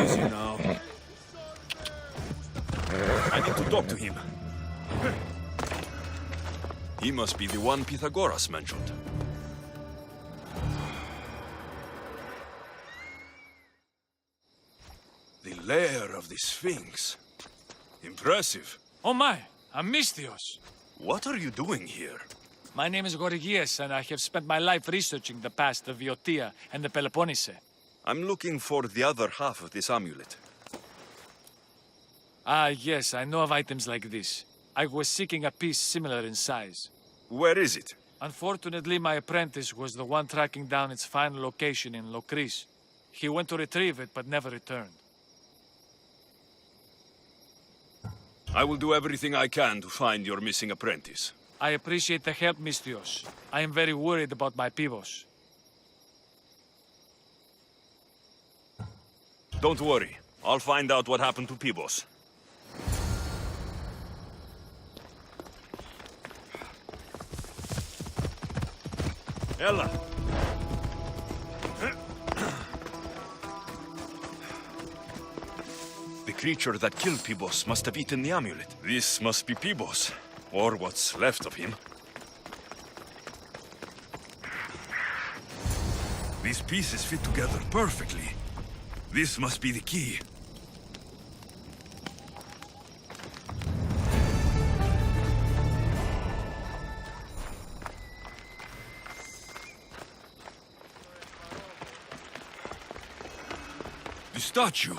Easy now. I need to talk to him. He must be the one Pythagoras mentioned. The lair of the Sphinx. Impressive. Oh my, Amistios. What are you doing here? My name is Gorgias, and I have spent my life researching the past of Viotia and the Peloponnese. I'm looking for the other half of this amulet. Ah, yes, I know of items like this. I was seeking a piece similar in size. Where is it? Unfortunately, my apprentice was the one tracking down its final location in Locris. He went to retrieve it, but never returned. I will do everything I can to find your missing apprentice. I appreciate the help, Mistios. I am very worried about my Pivos. Don't worry. I'll find out what happened to Pibos. Ella! The creature that killed Pibos must have eaten the amulet. This must be Pibos, or what's left of him. These pieces fit together perfectly. This must be the key. The statue.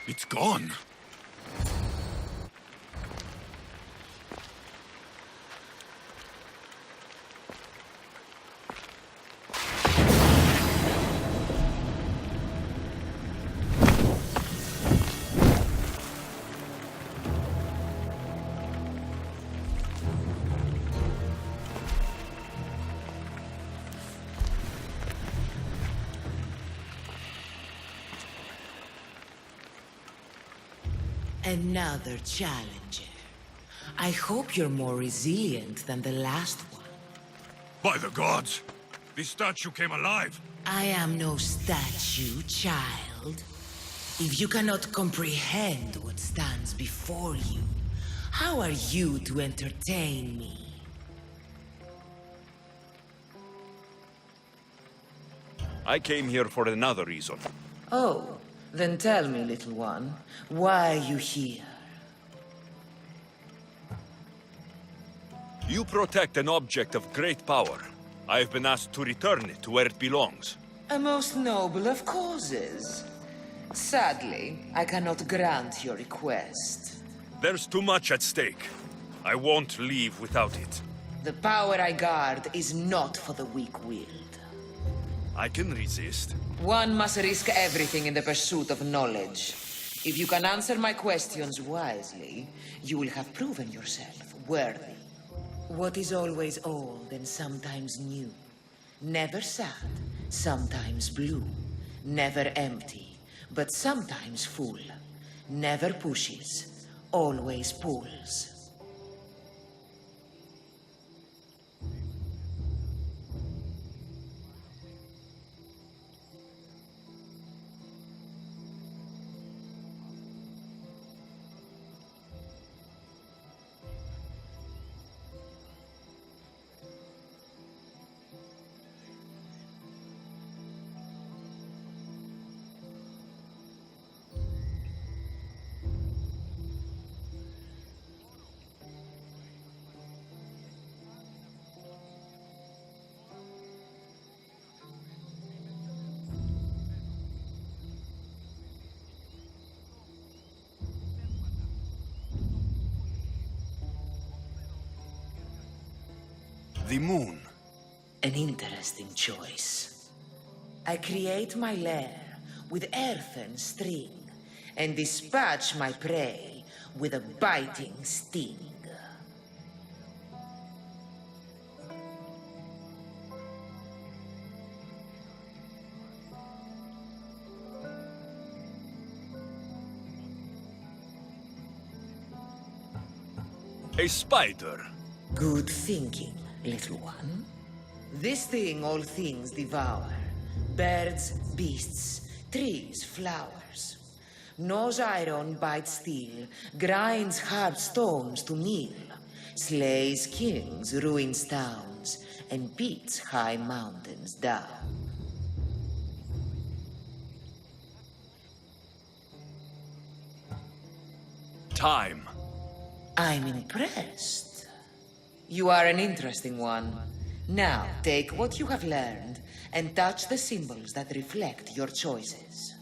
It's gone. Another challenger. I hope you're more resilient than the last one. By the gods! The statue came alive! I am no statue, child. If you cannot comprehend what stands before you, how are you to entertain me? I came here for another reason. Oh, then tell me, little one, why are you here? You protect an object of great power. I have been asked to return it to where it belongs. A most noble of causes. Sadly, I cannot grant your request. There's too much at stake. I won't leave without it. The power I guard is not for the weak-willed. I can resist. One must risk everything in the pursuit of knowledge. If you can answer my questions wisely, you will have proven yourself worthy. What is always old and sometimes new. Never sad, sometimes blue. Never empty, but sometimes full. Never pushes, always pulls. The moon. An interesting choice. I create my lair with earthen string and dispatch my prey with a biting sting. A spider. Good thinking, little one. This thing all things devour. Birds, beasts, trees, flowers. Gnaws iron, bites steel, grinds hard stones to meal, slays kings, ruins towns, and beats high mountains down. Time. I'm impressed. You are an interesting one. Now, take what you have learned and touch the symbols that reflect your choices.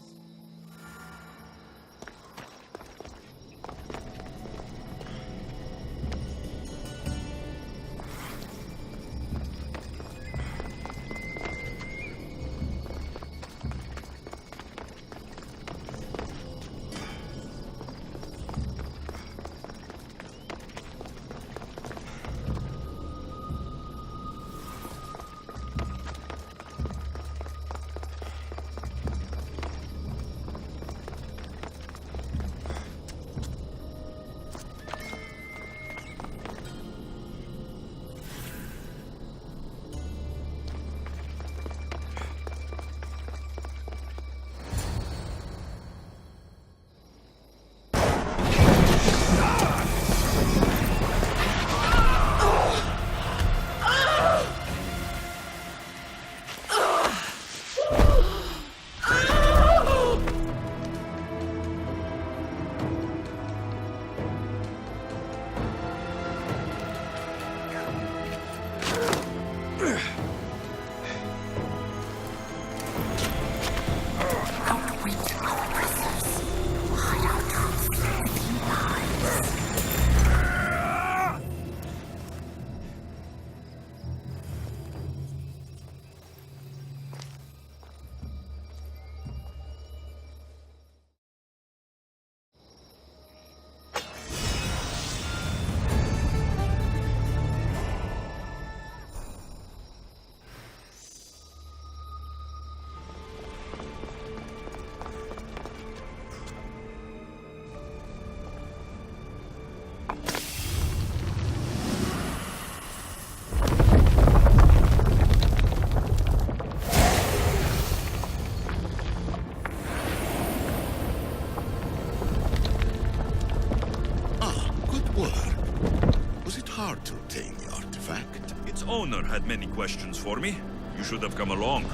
Owner had many questions for me. You should have come along.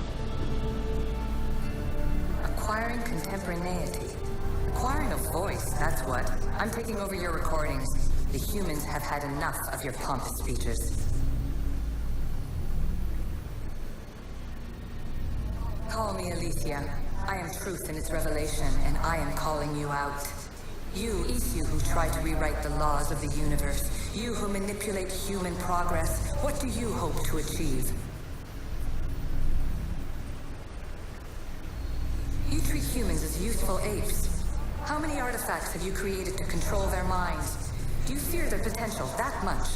Acquiring contemporaneity. Acquiring a voice, that's what. I'm taking over your recordings. The humans have had enough of your pompous speeches. Call me Alicia. I am truth in its revelation, and I am calling you out. You, Issue, who try to rewrite the laws of the universe. You who manipulate human progress. What do you hope to achieve? You treat humans as useful apes. How many artifacts have you created to control their minds? Do you fear their potential that much?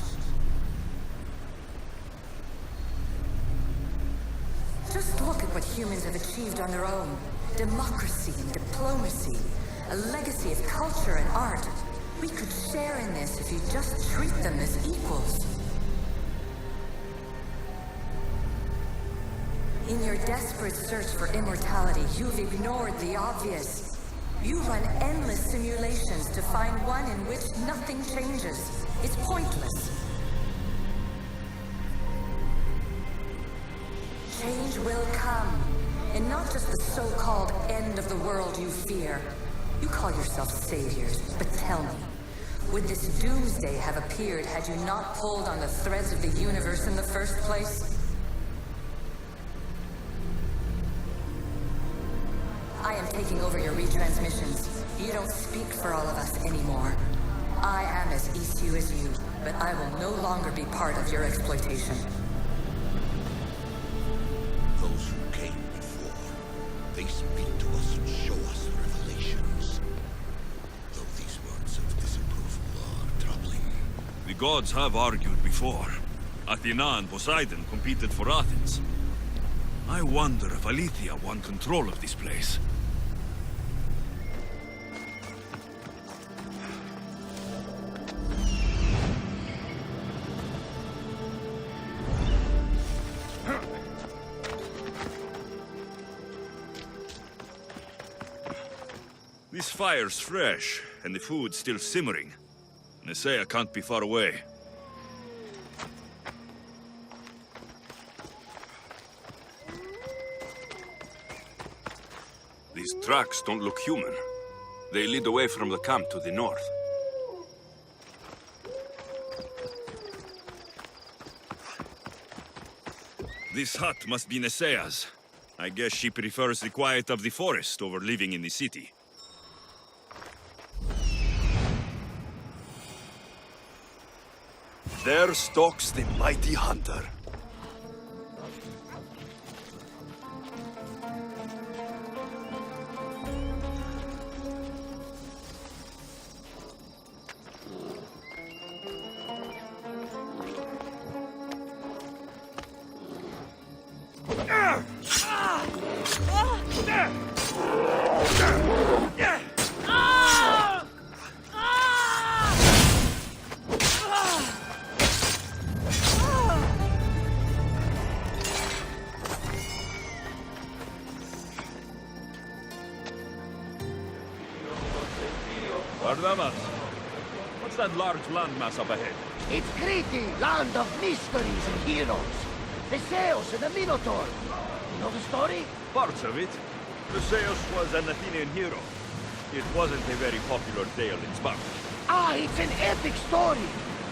Just look at what humans have achieved on their own. Democracy and diplomacy. A legacy of culture and art. We could share in this if you just treat them as equals. In your desperate search for immortality, you've ignored the obvious. You run endless simulations to find one in which nothing changes. It's pointless. Change will come, and not just the so-called end of the world you fear. You call yourself saviors, but tell me, would this doomsday have appeared had you not pulled on the threads of the universe in the first place? I am taking over your retransmissions. You don't speak for all of us anymore. I am as Issue as you, but I will no longer be part of your exploitation. Those who came before, they speak to us and show us the revelations. Though these words of disapproval are troubling. The gods have argued before. Athena and Poseidon competed for Athens. I wonder if Aletheia won control of this place. This fire's fresh, and the food's still simmering. Nesea can't be far away. These tracks don't look human. They lead away from the camp to the north. This hut must be Nesea's. I guess she prefers the quiet of the forest over living in the city. There stalks the mighty hunter. Barnabas, what's that large landmass up ahead? It's Crete, land of mysteries and heroes. The Zeus and the Minotaur. You know the story? Parts of it. Zeus was an Athenian hero. It wasn't a very popular tale in Sparta. Ah, it's an epic story.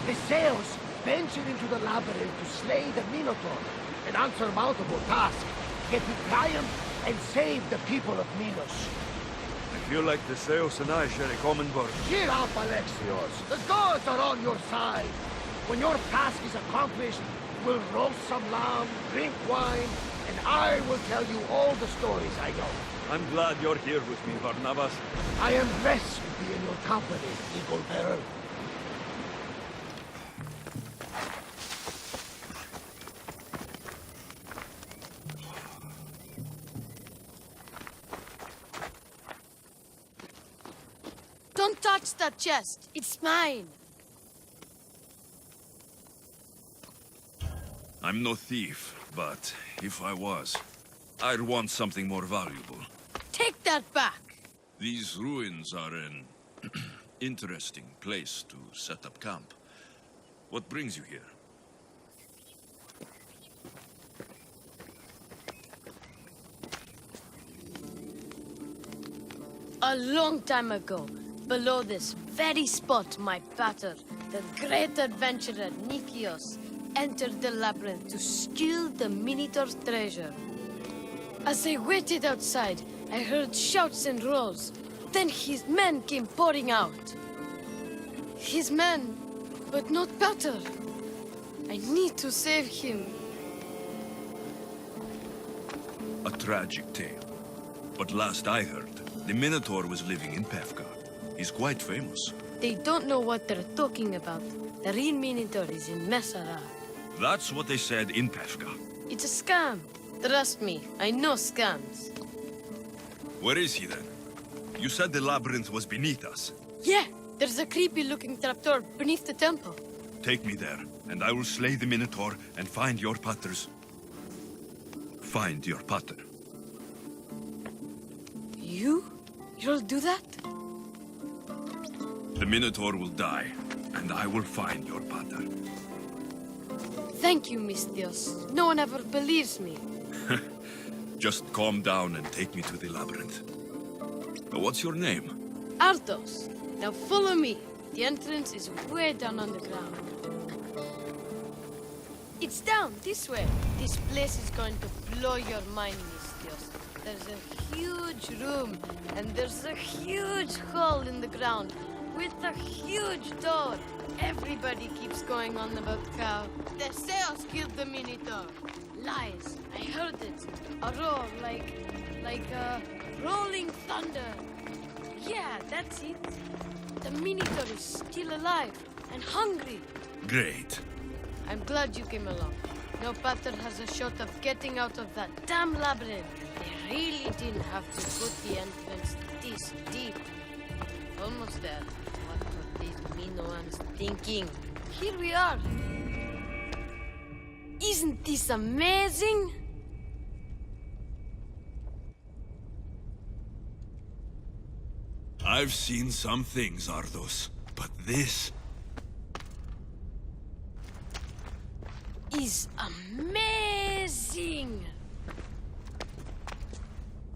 The Zeus ventured into the labyrinth to slay the Minotaur, an unsurmountable task. Yet he triumphed and saved the people of Minos. I feel like the Zeus and I share a common burden. Cheer up, Alexios. The gods are on your side. When your task is accomplished, we'll roast some lamb, drink wine, and I will tell you all the stories I know. I'm glad you're here with me, Barnabas. I am blessed to be in your company, Eagle Bearer. Don't touch that chest. It's mine. I'm no thief, but if I was, I'd want something more valuable. Take that back. These ruins are an interesting place to set up camp. What brings you here? A long time ago, below this very spot, my pater, the great adventurer Nikios, entered the labyrinth to steal the Minotaur's treasure. As I waited outside, I heard shouts and roars. Then his men came pouring out. His men, but not Pater. I need to save him. A tragic tale. But last I heard, the Minotaur was living in Pefka. He's quite famous. They don't know what they're talking about. The real Minotaur is in Messara. That's what they said in Pefka. It's a scam. Trust me, I know scams. Where is he then? You said the labyrinth was beneath us. Yeah, there's a creepy-looking trapdoor beneath the temple. Take me there, and I will slay the Minotaur and find your paters. Find your pater. You'll do that? The Minotaur will die, and I will find your pater. Thank you, Mystios. No one ever believes me. Just calm down and take me to the labyrinth. What's your name? Ardos. Now follow me. The entrance is way down on the ground. It's down this way. This place is going to blow your mind, Mystios. There's a huge room, and there's a huge hole in the ground with a huge door. Everybody keeps going on about how the Zeus killed the Minotaur. Lies. I heard it. A roar like rolling thunder. Yeah, that's it. The Minotaur is still alive and hungry. Great. I'm glad you came along. No Pater has a shot of getting out of that damn labyrinth. They really didn't have to put the entrance this deep. Almost there. What were these Minoans thinking? Here we are. Isn't this amazing? I've seen some things, Ardos, but this... Is amazing!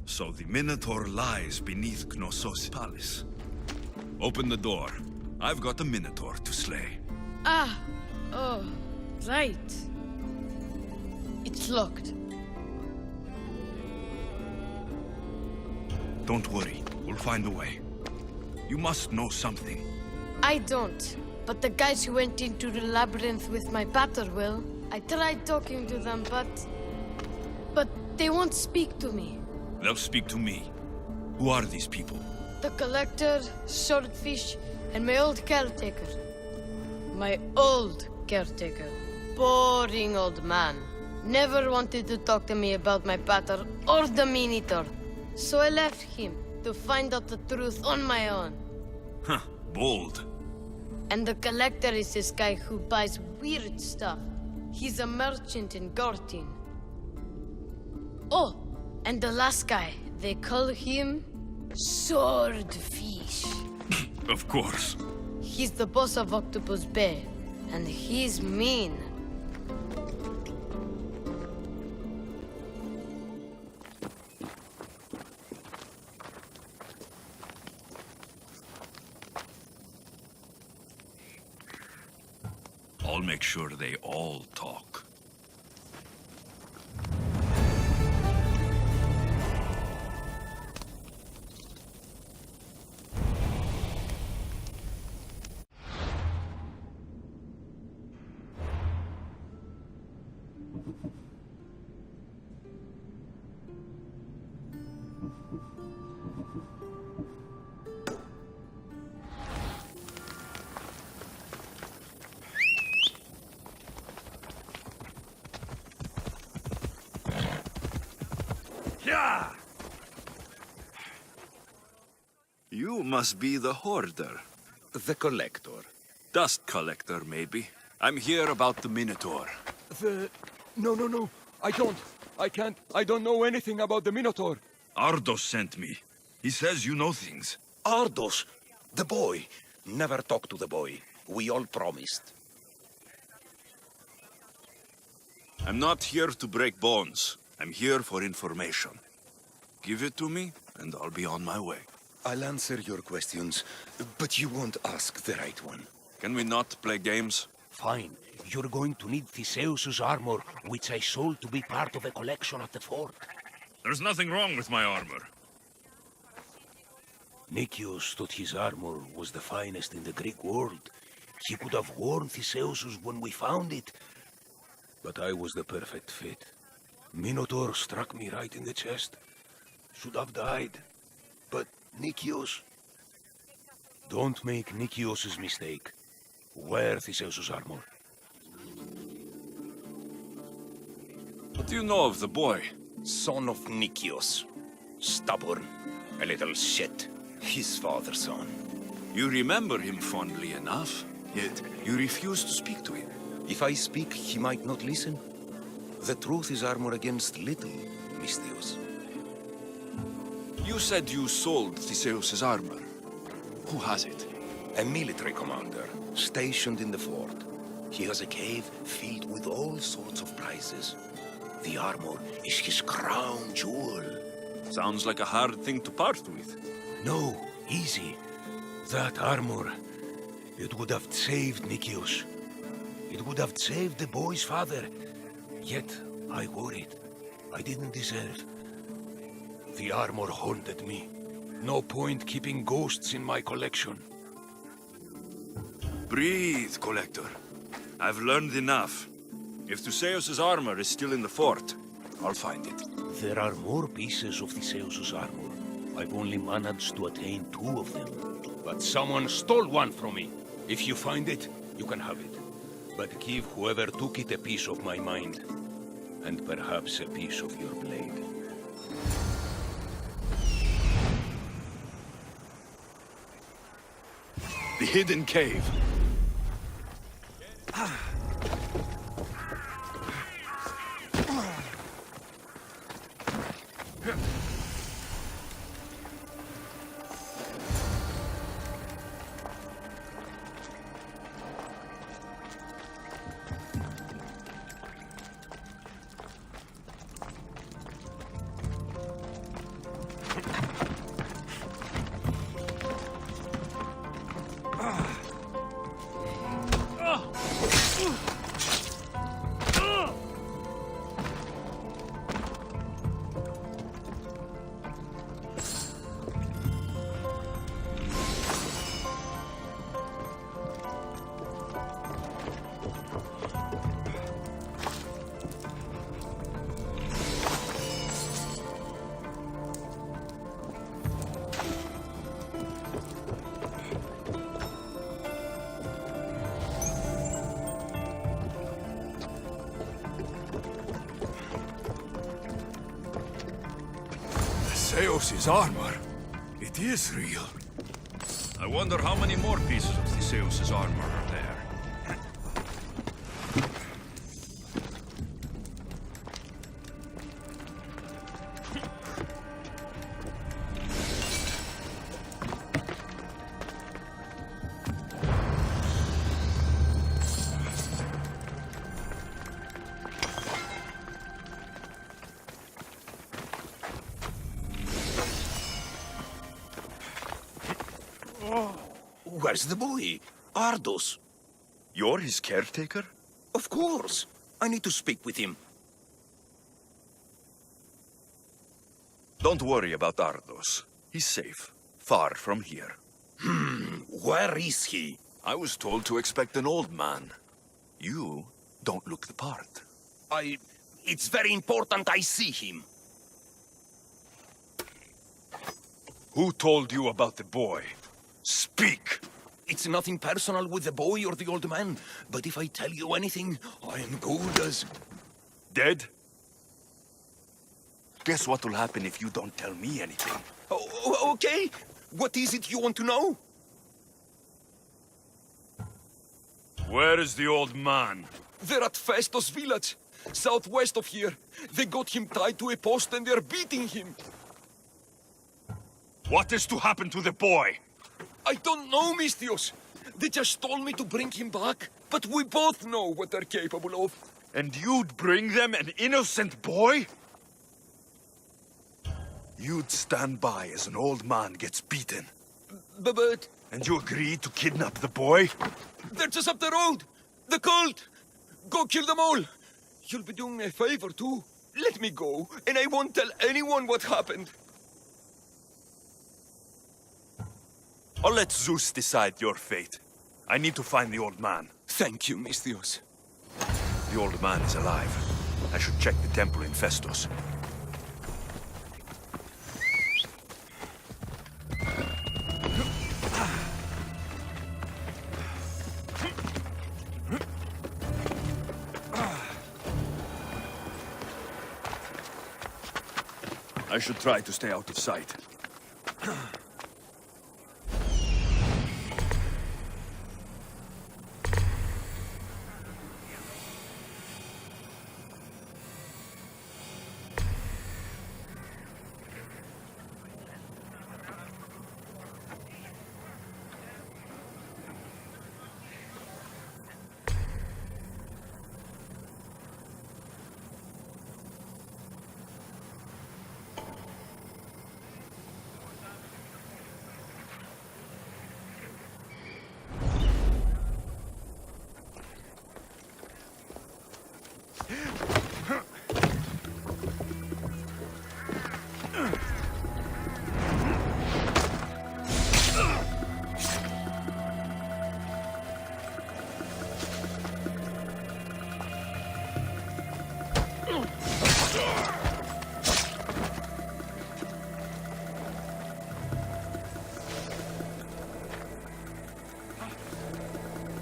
So the Minotaur lies beneath Knossos' palace. Open the door. I've got a Minotaur to slay. Ah, oh, right. It's locked. Don't worry, we'll find a way. You must know something. I don't, but the guys who went into the labyrinth with my batter will. I tried talking to them, but they won't speak to me. They'll speak to me. Who are these people? The Collector, Swordfish, and my old caretaker. My old caretaker. Boring old man. Never wanted to talk to me about my batter or the Minotaur. So I left him to find out the truth on my own. Huh, bold. And the Collector is this guy who buys weird stuff. He's a merchant in Gortin. Oh, and the last guy, they call him Swordfish. Of course. He's the boss of Octopus Bay, and he's mean. I'll make sure they all talk. You must be the hoarder. The Collector. Dust collector, maybe. I'm here about the Minotaur. No. I don't. I can't. I don't know anything about the Minotaur. Ardos sent me. He says you know things. Ardos, the boy. Never talk to the boy. We all promised. I'm not here to break bones. I'm here for information. Give it to me, and I'll be on my way. I'll answer your questions, but you won't ask the right one. Can we not play games? Fine. You're going to need Theseus's armor, which I sold to be part of a collection at the fort. There's nothing wrong with my armor. Nicias thought his armor was the finest in the Greek world. He could have worn Theseus's when we found it. But I was the perfect fit. Minotaur struck me right in the chest. Should have died. But Nicias... Don't make Nicias's mistake. Wear Theseus's armor. What do you know of the boy? Son of Nicias. Stubborn. A little shit. His father's son. You remember him fondly enough, yet you refuse to speak to him. If I speak, he might not listen. The truth is armor against little, Misthios. You said you sold Theseus's armor. Who has it? A military commander, stationed in the fort. He has a cave filled with all sorts of prizes. The armor is his crown jewel. Sounds like a hard thing to part with. No, easy. That armor, it would have saved Nicias. It would have saved the boy's father. Yet, I wore it. I didn't deserve. The armor haunted me. No point keeping ghosts in my collection. Breathe, Collector. I've learned enough. If Theseus's armor is still in the fort, I'll find it. There are more pieces of Theseus's armor. I've only managed to attain 2 of them. But someone stole one from me. If you find it, you can have it. But give whoever took it a piece of my mind. And perhaps a piece of your blade. The hidden cave. Zeus's armor. It is real. I wonder how many more pieces of the Zeus's armor are there. Where's the boy? Ardos. You're his caretaker? Of course. I need to speak with him. Don't worry about Ardos. He's safe. Far from here. Where is he? I was told to expect an old man. You don't look the part. It's very important I see him. Who told you about the boy? Speak! It's nothing personal with the boy or the old man, but if I tell you anything, I am good as... Dead? Guess what will happen if you don't tell me anything? Okay. What is it you want to know? Where is the old man? They're at Festos village, southwest of here. They got him tied to a post and they're beating him. What is to happen to the boy? I don't know, Mistios. They just told me to bring him back, but we both know what they're capable of. And you'd bring them an innocent boy? You'd stand by as an old man gets beaten. But... And you agreed to kidnap the boy? They're just up the road! The cult! Go kill them all! You'll be doing me a favor, too. Let me go, and I won't tell anyone what happened. I'll let Zeus decide your fate. I need to find the old man. Thank you, Mistios. The old man is alive. I should check the temple in Festos. I should try to stay out of sight.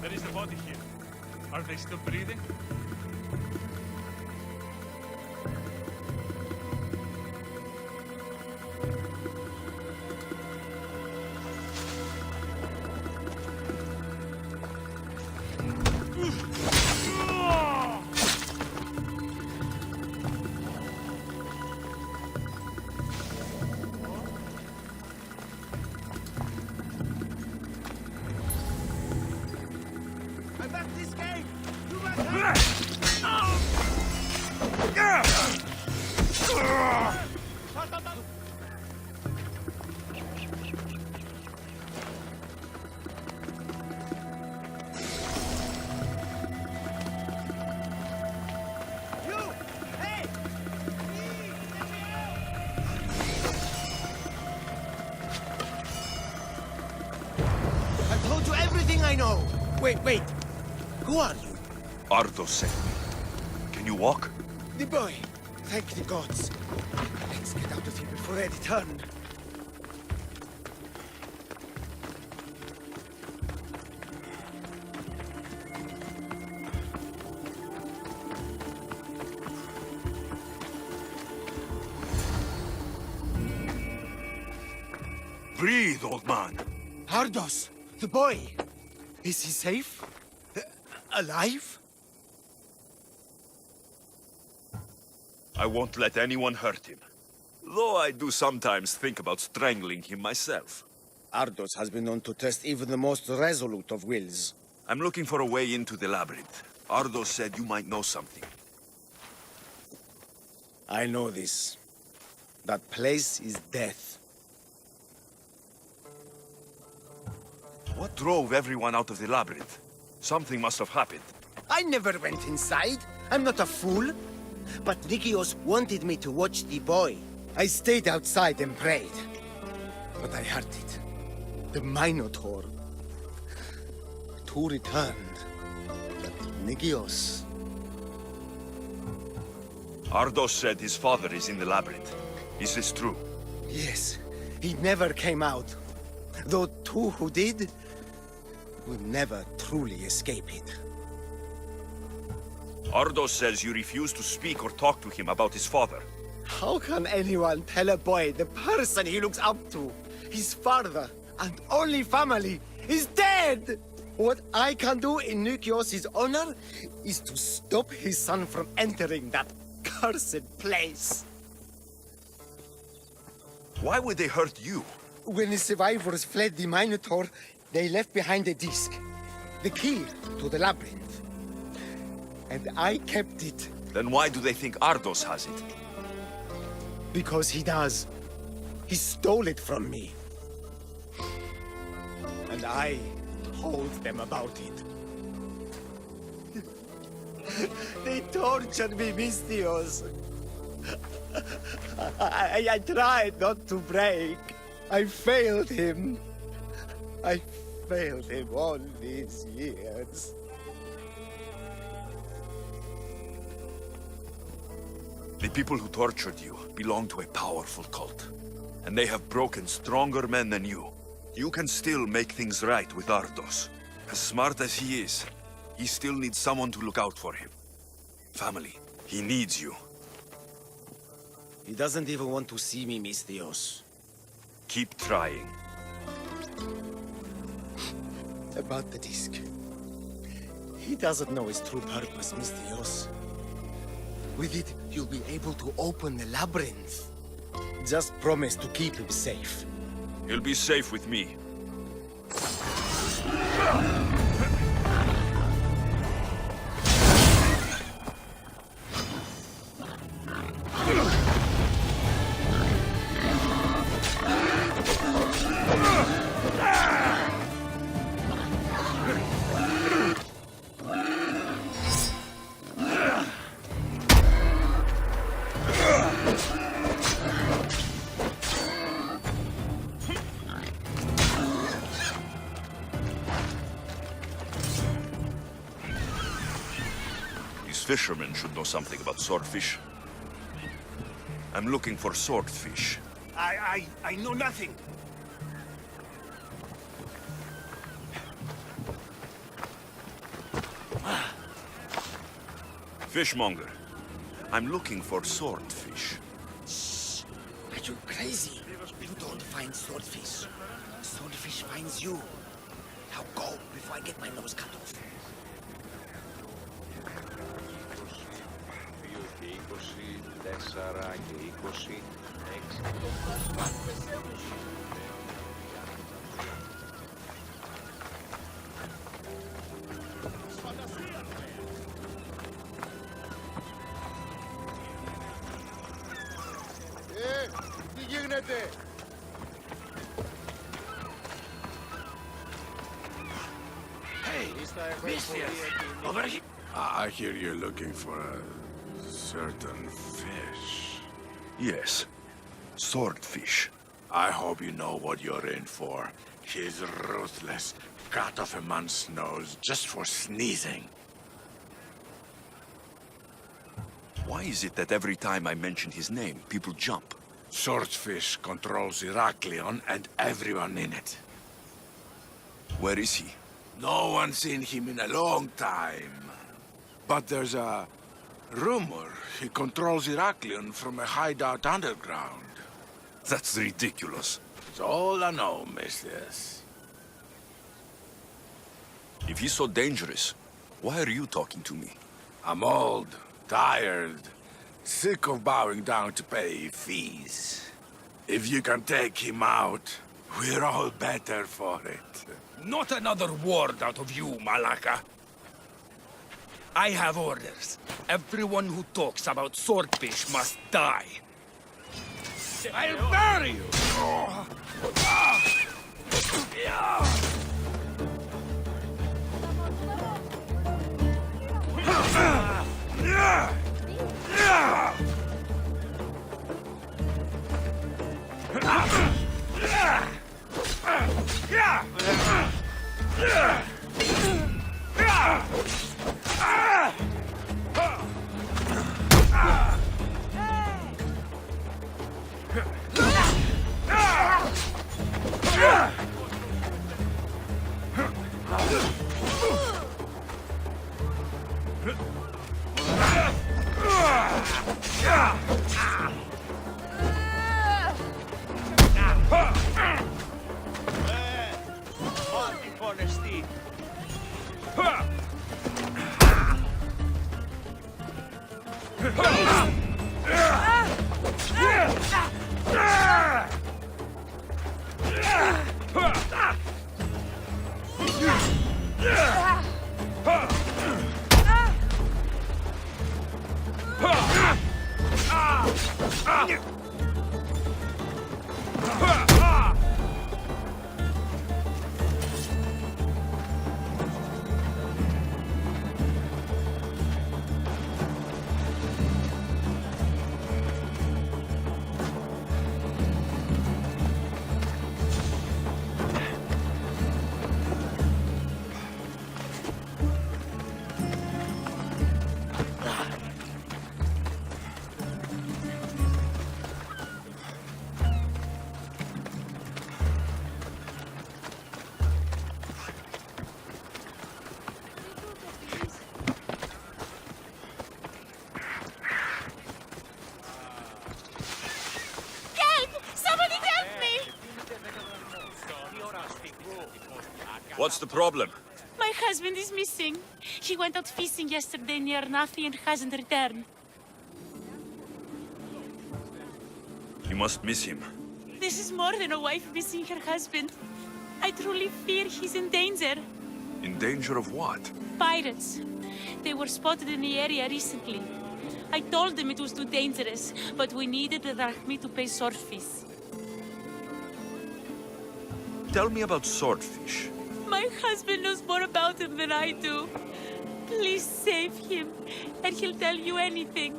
There is the body here. Are they still breathing? I know. Wait. Who are you? Ardos sent me. Can you walk? The boy. Thank the gods. Let's get out of here before they return. Breathe, old man. Ardos, the boy. Is he safe? Alive? I won't let anyone hurt him. Though I do sometimes think about strangling him myself. Ardos has been known to test even the most resolute of wills. I'm looking for a way into the labyrinth. Ardos said you might know something. I know this. That place is death. What drove everyone out of the labyrinth? Something must have happened. I never went inside. I'm not a fool. But Nikios wanted me to watch the boy. I stayed outside and prayed. But I heard it. The Minotaur. Two returned. But Nikios... Ardos said his father is in the labyrinth. Is this true? Yes, he never came out. Though two who did will never truly escape it. Ardos says you refuse to speak or talk to him about his father. How can anyone tell a boy the person he looks up to, his father and only family, is dead? What I can do in Nikios' honor is to stop his son from entering that cursed place. Why would they hurt you? When the survivors fled the Minotaur, they left behind a disc, the key to the labyrinth. And I kept it. Then why do they think Ardos has it? Because he does. He stole it from me. And I told them about it. They tortured me, Mystios. I tried not to break. I failed him. I failed him all these years. The people who tortured you belong to a powerful cult. And they have broken stronger men than you. You can still make things right with Ardos. As smart as he is, he still needs someone to look out for him. Family, he needs you. He doesn't even want to see me, Mystios. Keep trying. About the disc. He doesn't know his true purpose, Mystios. With it, you'll be able to open the labyrinth. Just promise to keep him safe. He'll be safe with me. Fishermen should know something about swordfish. I'm looking for swordfish. I know nothing. Fishmonger. I'm looking for swordfish. Shh! Are you crazy? You don't find swordfish. Swordfish finds you. Now go before I get my nose cut off. Τι γίνεται? Hey, Mystios, over here. I hear you're looking for a certain fish. Yes. Swordfish. I hope you know what you're in for. He's ruthless. Cut off a man's nose just for sneezing. Why is it that every time I mention his name, people jump? Swordfish controls Heraklion and everyone in it. Where is he? No one's seen him in a long time. But there's a rumor he controls Heraklion from a hideout underground. That's ridiculous. That's all I know, mistress. If he's so dangerous, why are you talking to me? I'm old, tired, sick of bowing down to pay fees. If you can take him out, we're all better for it. Not another word out of you, Malaka. I have orders. Everyone who talks about swordfish must die. I'll bury you! What's the problem? My husband is missing. He went out fishing yesterday near Nafi and hasn't returned. You must miss him. This is more than a wife missing her husband. I truly fear he's in danger. In danger of what? Pirates. They were spotted in the area recently. I told them it was too dangerous, but we needed the drachmi to pay swordfish. Tell me about swordfish. My husband knows more about him than I do. Please save him, and he'll tell you anything.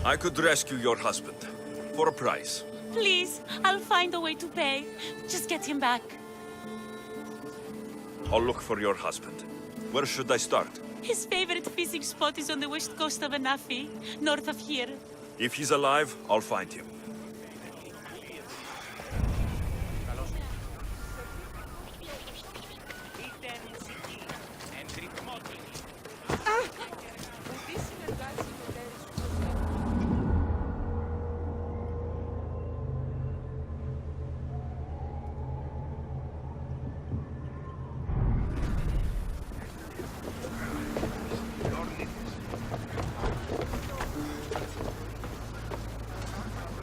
I could rescue your husband. For a price. Please, I'll find a way to pay. Just get him back. I'll look for your husband. Where should I start? His favorite fishing spot is on the west coast of Anafi, north of here. If he's alive, I'll find him.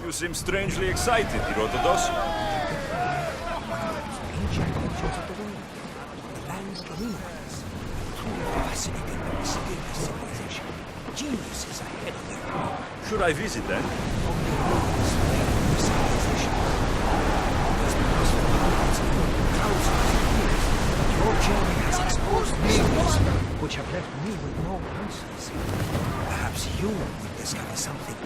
You seem strangely excited, Herodotus. Ancient cultures of the world. The land's ruins. Truly fascinating mysterious civilization. Geniuses ahead of their time. Should I visit then? Only ruins of civilization. There's been lost for hundreds of thousands of years. Your journey has exposed mysteries which have left me with no answers. Perhaps you will discover something.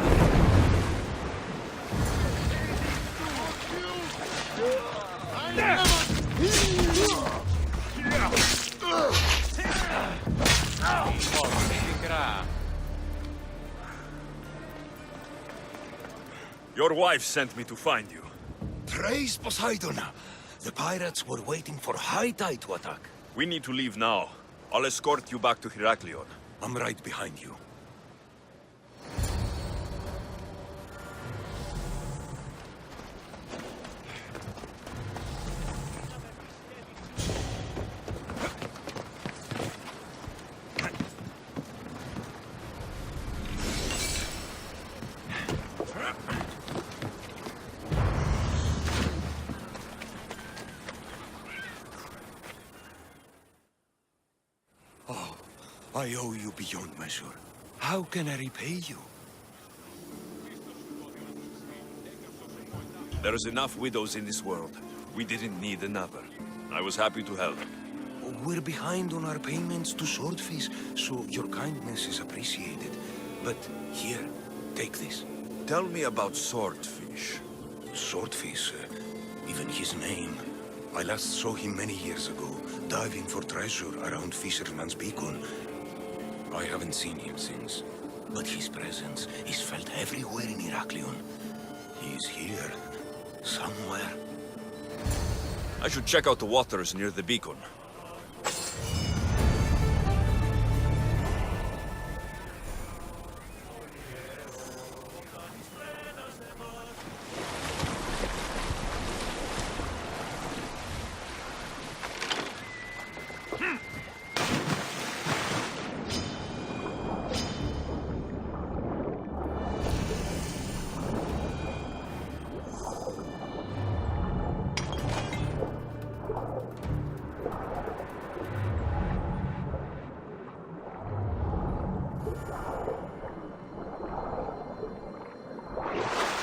Your wife sent me to find you. Praise Poseidon! The pirates were waiting for high tide to attack. We need to leave now. I'll escort you back to Heraklion. I'm right behind you. I owe you beyond measure. How can I repay you? There is enough widows in this world. We didn't need another. I was happy to help. We're behind on our payments to Swordfish, so your kindness is appreciated. But here, take this. Tell me about Swordfish. Swordfish, even his name. I last saw him many years ago, diving for treasure around Fisherman's Beacon. I haven't seen him since, but his presence is felt everywhere in Heraklion. He is here, somewhere. I should check out the waters near the beacon.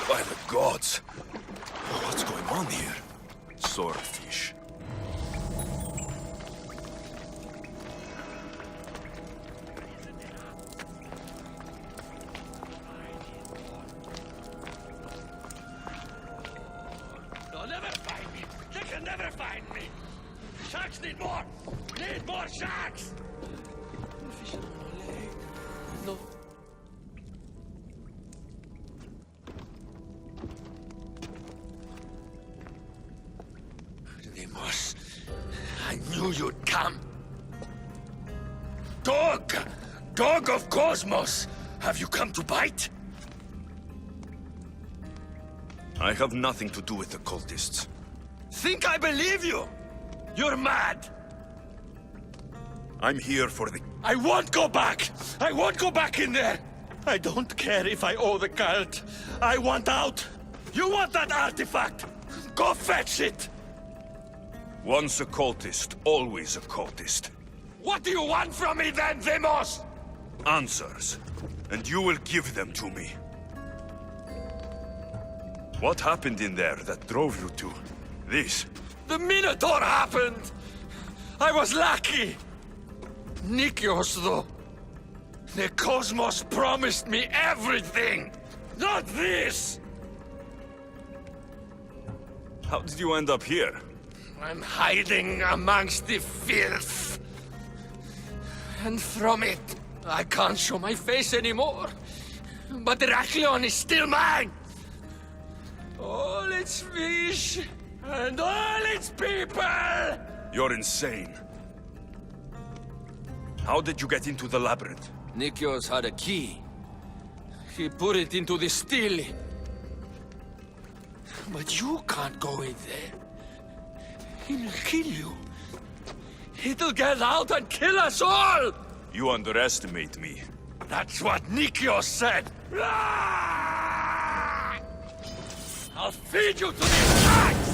By the gods! What's going on here? Swordfish. They'll never find me! They can never find me! Sharks need more! Need more sharks! No. Deimos, I knew you'd come. Dog! Dog of Cosmos! Have you come to bite? I have nothing to do with the cultists. Think I believe you? You're mad! I'm here for the... I won't go back! I won't go back in there! I don't care if I owe the cult. I want out! You want that artifact? Go fetch it! Once a cultist, always a cultist. What do you want from me then, Deimos? Answers. And you will give them to me. What happened in there that drove you to this? The Minotaur happened! I was lucky! Nikios, though. The Cosmos promised me everything! Not this! How did you end up here? I'm hiding amongst the filth. And from it, I can't show my face anymore. But Heraklion is still mine! All its fish, and all its people! You're insane. How did you get into the labyrinth? Nikios had a key. He put it into the stele. But you can't go in there. He'll kill you. It'll get out and kill us all! You underestimate me. That's what Nikios said. I'll feed you to these rats!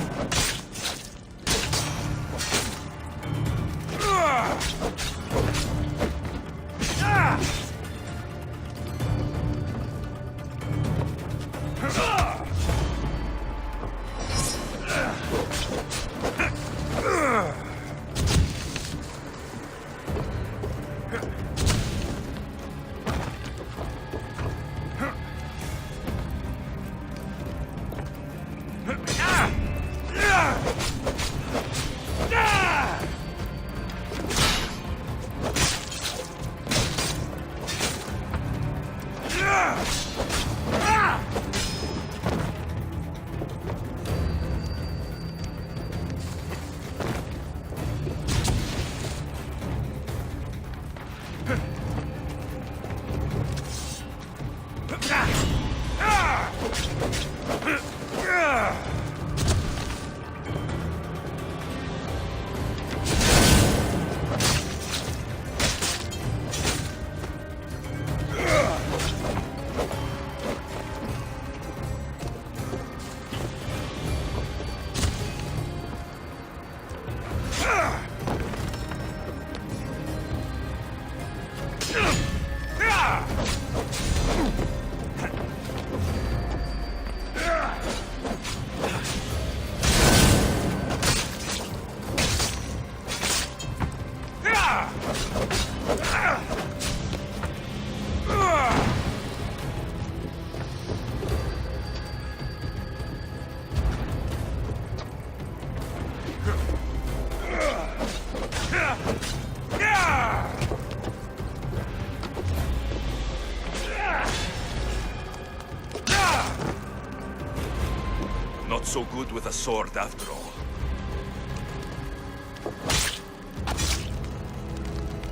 not so good with a sword after all.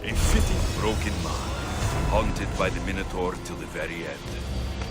A fitting broken man, haunted by the Minotaur till the very end.